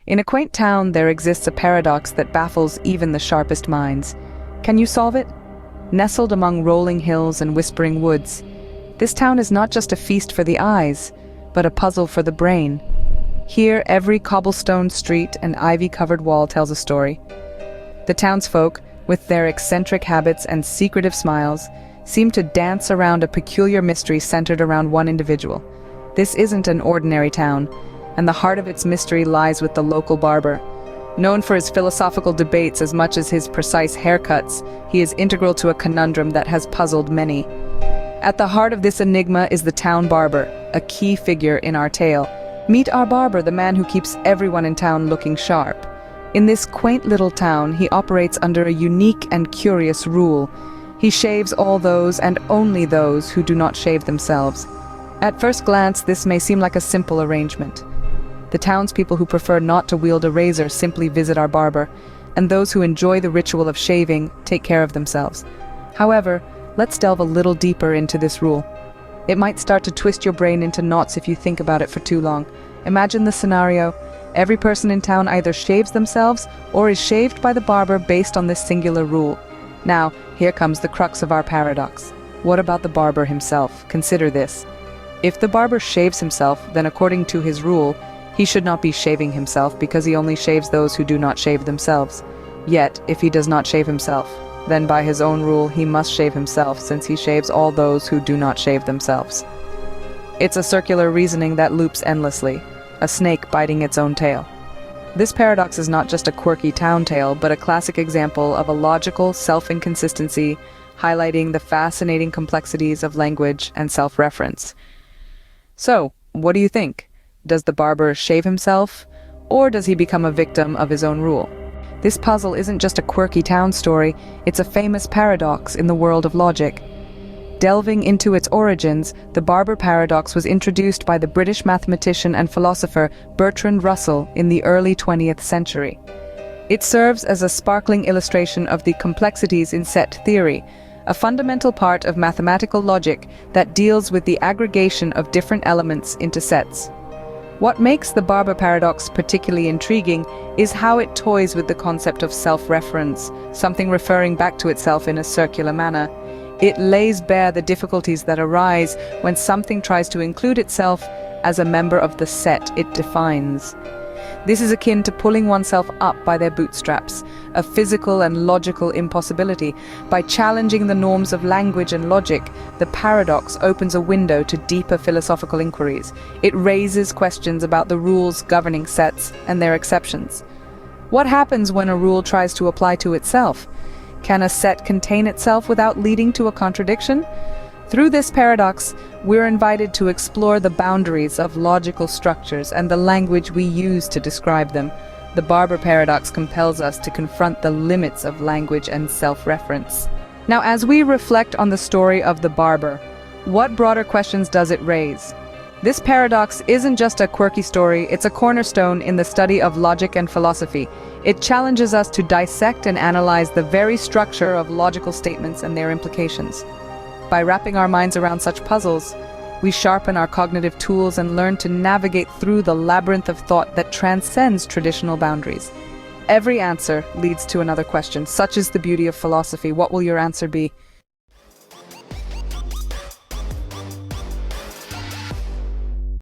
In a quaint town, there exists a paradox that baffles even the sharpest minds. Can you solve it? Nestled among rolling hills and whispering woods, this town is not just a feast for the eyes, but a puzzle for the brain. Here, every cobblestone street and ivy-covered wall tells a story. The townsfolk, with their eccentric habits and secretive smiles, seem to dance around a peculiar mystery centered around one individual. This isn't an ordinary town, and the heart of its mystery lies with the local barber. Known for his philosophical debates as much as his precise haircuts, he is integral to a conundrum that has puzzled many. At the heart of this enigma is the town barber, a key figure in our tale. Meet our barber, the man who keeps everyone in town looking sharp. In this quaint little town, he operates under a unique and curious rule. He shaves all those and only those who do not shave themselves. At first glance, this may seem like a simple arrangement. The townspeople who prefer not to wield a razor simply visit our barber, and those who enjoy the ritual of shaving take care of themselves. However, let's delve a little deeper into this rule. It might start to twist your brain into knots if you think about it for too long. Imagine the scenario. Every person in town either shaves themselves or is shaved by the barber based on this singular rule. Now, here comes the crux of our paradox. What about the barber himself? Consider this. If the barber shaves himself, then according to his rule, he should not be shaving himself because he only shaves those who do not shave themselves. Yet, if he does not shave himself, then by his own rule he must shave himself since he shaves all those who do not shave themselves. It's a circular reasoning that loops endlessly, a snake biting its own tail. This paradox is not just a quirky town tale, but a classic example of a logical self-inconsistency, highlighting the fascinating complexities of language and self-reference. So, what do you think? Does the barber shave himself, or does he become a victim of his own rule? This puzzle isn't just a quirky town story, it's a famous paradox in the world of logic. Delving into its origins, the Barber Paradox was introduced by the British mathematician and philosopher Bertrand Russell in the early 20th century. It serves as a sparkling illustration of the complexities in set theory, a fundamental part of mathematical logic that deals with the aggregation of different elements into sets. What makes the Barber Paradox particularly intriguing is how it toys with the concept of self-reference, something referring back to itself in a circular manner. It lays bare the difficulties that arise when something tries to include itself as a member of the set it defines. This is akin to pulling oneself up by their bootstraps, a physical and logical impossibility. By challenging the norms of language and logic, the paradox opens a window to deeper philosophical inquiries. It raises questions about the rules governing sets and their exceptions. What happens when a rule tries to apply to itself? Can a set contain itself without leading to a contradiction? Through this paradox, we're invited to explore the boundaries of logical structures and the language we use to describe them. The Barber Paradox compels us to confront the limits of language and self-reference. Now, as we reflect on the story of the barber, what broader questions does it raise? This paradox isn't just a quirky story, it's a cornerstone in the study of logic and philosophy. It challenges us to dissect and analyze the very structure of logical statements and their implications. By wrapping our minds around such puzzles, we sharpen our cognitive tools and learn to navigate through the labyrinth of thought that transcends traditional boundaries. Every answer leads to another question. Such is the beauty of philosophy. What will your answer be?